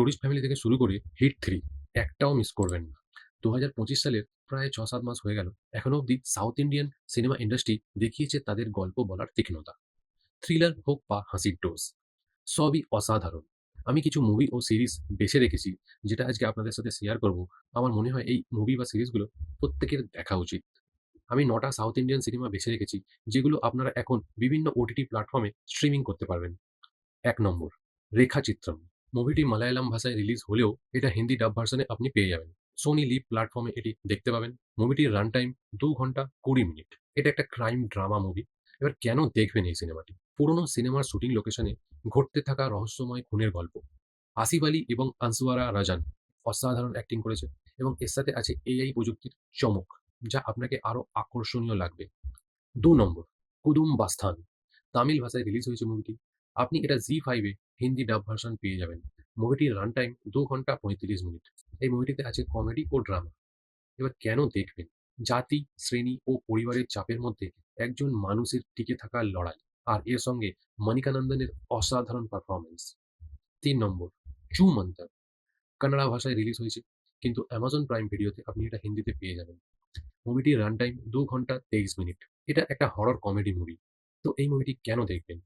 Tourist family থেকে শুরু করে হিট 3 একটাও মিস করবেন না। ২০২৫ সালের প্রায় ৬-৭ মাস হয়ে গেল। এখনো অব্দি সাউথ ইন্ডিয়ান সিনেমা ইন্ডাস্ট্রি দেখিয়েছে তাদের গল্প বলার তীক্ষ্ণতা। থ্রিলার হোক বা হাসির ডোজ, সবই অসাধারণ। আমি কিছু মুভি ও সিরিজ বেছে রেখেছি, যেটা আজকে আপনাদের সাথে শেয়ার করব। আমার মনে হয় এই মুভি বা সিরিজগুলো প্রত্যেকের দেখা উচিত। আমি ৯ টা সাউথ ইন্ডিয়ান সিনেমা বেছে রেখেছি, যেগুলো আপনারা এখন বিভিন্ন ওটিটি প্ল্যাটফর্মে স্ট্রিমিং করতে পারবেন। ১ নম্বর, 'রেখাচিত্রম'। মুভিটি মালায়ালাম ভাষায় রিলিজ হলেও এটা হিন্দি ডাব ভার্শনে আপনি পেয়ে যাবেন। সোনি লিভ প্ল্যাটফর্মে এটি দেখতে পাবেন। মুভিটির রান টাইম ২ ঘন্টা ২০ মিনিট। এটা একটা ক্রাইম ড্রামা মুভি। এবার কেন দেখবেন এই সিনেমাটি? পুরনো সিনেমার শুটিং লোকেশনে ঘটতে থাকা রহস্যময় খুনের গল্প। আসিফ আলী এবং আনসুয়ারা রাজান অসাধারণ অ্যাক্টিং করেছে এবং এর সাথে আছে এআই প্রযুক্তির চমক, যা আপনাকে আরো আকর্ষণীয় লাগবে। ২ নম্বর, 'কুদুম বাস্তান'। তামিল ভাষায় রিলিজ হয়েছে মুভিটি। আপনি এটা জি5 এ হিন্দি ডাব ভার্শন পেয়ে যাবেন। মুভিটির রান টাইম ২ ঘন্টা ৩৫ মিনিট। এই মুভিটিতে আছে কমেডি ও ড্রামা। এবার কেন দেখবেন? জাতি, শ্রেণী ও পরিবারের চাপের মধ্যে একজন মানুষের টিকে থাকার লড়াই। আর এর সঙ্গে মনিকানন্দনের অসাধারণ পারফরম্যান্স। ৩ নম্বর, 'চু মন্তর'। কান্নাড়া ভাষায় রিলিজ হয়েছে, কিন্তু অ্যামাজন প্রাইম ভিডিওতে আপনি এটা হিন্দিতে পেয়ে যাবেন। মুভিটির রান টাইম ২ ঘন্টা ২৩ মিনিট। এটা একটা হরর কমেডি মুভি। তো এই মুভিটি কেন দেখবেন?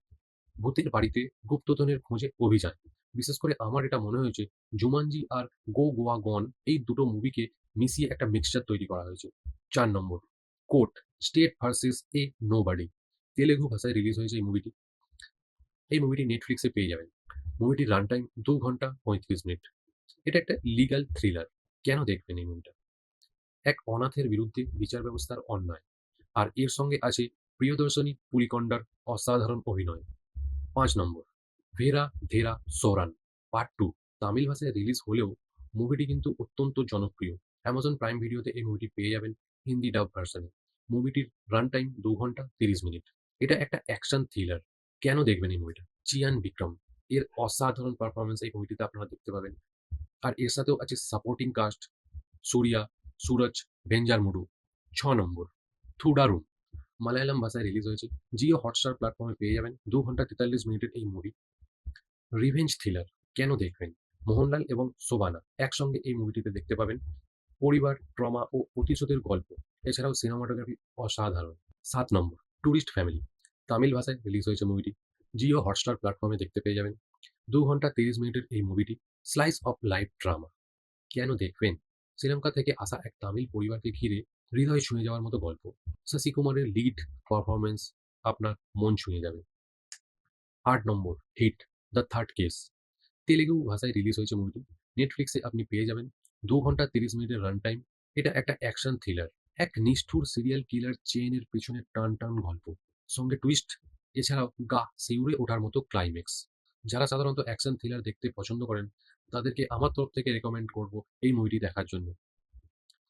ভূতের বাড়িতে গুপ্তধনের খোঁজে অভিযান। বিশেষ করে আমার এটা মনে হয়েছে 'জুমানজি' আর 'গো গোয়া গন' এই দুটো মুভিকে মিশিয়ে একটা মিক্সচার তৈরি করা হয়েছে। ৪ নম্বর, 'কোর্ট স্টেট ভার্সেস এ নোবডি'। তেলেগু ভাষায় রিলিজ হয়েছে এই মুভিটি। এই মুভিটি নেটফ্লিক্সে পেয়ে যাবেন। মুভিটির রান টাইম ২ ঘন্টা ৩৫ মিনিট। এটা একটা লিগ্যাল থ্রিলার। কেন দেখবেন এই মুভিটা? এক অনাথের বিরুদ্ধে বিচার ব্যবস্থার অন্যায়। আর এর সঙ্গে আছে প্রিয়দর্শিনী পুলিকন্ডার অসাধারণ অভিনয়। ৫ নম্বর, 'ভেরা ধেরা সোরান' পার্ট ২। তামিল ভাষায় রিলিজ হলেও মুভিটি কিন্তু অত্যন্ত জনপ্রিয়। অ্যামাজন প্রাইম ভিডিওতে এই মুভিটি পেয়ে যাবেন হিন্দি ডাব ভার্শনে। মুভিটির রান টাইম ২ ঘন্টা ৩০ মিনিট। এটা একটা অ্যাকশন থ্রিলার। কেন দেখবেন এই মুভিটা? চিয়ান বিক্রম এর অসাধারণ পারফরম্যান্স এই মুভিটিতে আপনারা দেখতে পাবেন। আর এর সাথেও আছে সাপোর্টিং কাস্ট, সুরিয়া, সুরজ ভেঞ্জারমুডু। ৬ নম্বর, 'থুডারুম'। মালায়ালাম ভাষায় রিলিজ হয়েছে। জিও হটস্টার প্ল্যাটফর্মে পেয়ে যাবেন। ২ ঘন্টা ৪৩ মিনিটের এই মুভি। Revenge thriller. কেন দেখবেন? মোহনলাল এবং শোবানা একসঙ্গে এই মুভিটিতে দেখতে পাবেন। পরিবার, ট্রমা ও প্রতিশোধের গল্প। এছাড়াও সিনেমাটোগ্রাফি অসাধারণ। ৭ নম্বর, 'টুরিস্ট ফ্যামিলি'। তামিল ভাষায় রিলিজ হয়েছে মুভিটি। জিও হটস্টার প্ল্যাটফর্মে দেখতে পেয়ে যাবেন। ২ ঘন্টা ৩০ মিনিটের এই মুভিটি স্লাইস অফ লাইফ ড্রামা। কেন দেখবেন? শ্রীলঙ্কা থেকে আসা এক তামিল পরিবারকে ঘিরে হৃদয় ছুঁয়ে যাওয়ার মতো গল্প। শশী কুমারের লিড পারফরম্যান্স আপনার মন ছুঁয়ে যাবে। ৮ নম্বর, 'hit the third case'. Telugu ভাষায় রিলিজ হয়েছে মুভিটি। নেটফ্লিক্সে আপনি পেয়ে যাবেন। ২ ঘন্টা ৩০ মিনিটের রান টাইম। এটা একটা অ্যাকশন থ্রিলার। এক নিষ্ঠুর সিরিয়াল কিলার চেইনের পেছনে টান গল্প। সঙ্গে টুইস্ট। এছাড়াও গা শিউরে ওঠার মতো ক্লাইম্যাক্স। যারা সাধারণত অ্যাকশন থ্রিলার দেখতে পছন্দ করেন, তাদেরকে আমার তরফ থেকে রেকমেন্ড করব এই মুভিটি দেখার জন্য।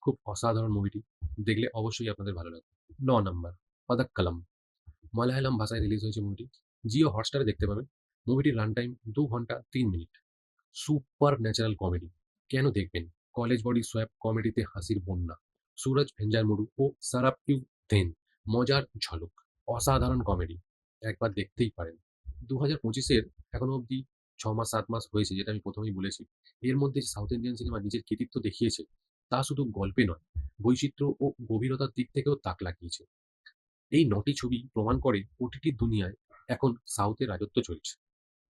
খুব অসাধারণ মুভিটি। দেখলে অবশ্যই আপনাদের ভালো লাগবে। ৯ নাম্বার, 'পাদাক্কালাম'। মালায়ালাম ভাষায় রিলিজ হয়েছে মুভিটি। জিও হটস্টারে দেখতে পাবেন। মুভিটির রান টাইম ২ ঘন্টা ৩ মিনিট। Super natural comedy. কেন দেখবেন? কলেজ বডি সোয়াপ কমেডিতে হাসির বন্যা। সুরজ ভেঞ্জারমুড়ু ও সারাপ্তিউ দেন মজার ঝলক। অসাধারণ কমেডি। একবার দেখতেই পারেন। ২০২৫ এর এখনো অব্দি ৬ মাস ৭ মাস হয়েছে, যেটা আমি ১ম এই বলেছি। এর মধ্যে সাউথ ইন্ডিয়ান সিনেমা নিজের কৃতিত্ব দেখিয়েছে। তা শুধু গল্পে নয়, বৈচিত্র্য ও গভীরতার দিক থেকেও তাক লাগিয়েছে। এই ৯ টি ছবি প্রমাণ করে ওটিটির দুনিয়ায় এখন সাউথের রাজত্ব চলছে।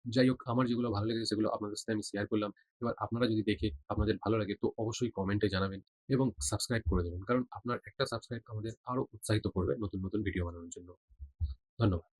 যাই হোক, আমার যেগুলো ভালো লেগেছে সেগুলো আপনাদের সাথে আমি শেয়ার করলাম। এবার আপনারা যদি দেখে আপনাদের ভালো লাগে তো অবশ্যই কমেন্টে জানাবেন এবং সাবস্ক্রাইব করে দেবেন। কারণ আপনার একটা সাবস্ক্রাইব আমাদের আরো উৎসাহিত করবে নতুন ভিডিও বানানোর জন্য। ধন্যবাদ।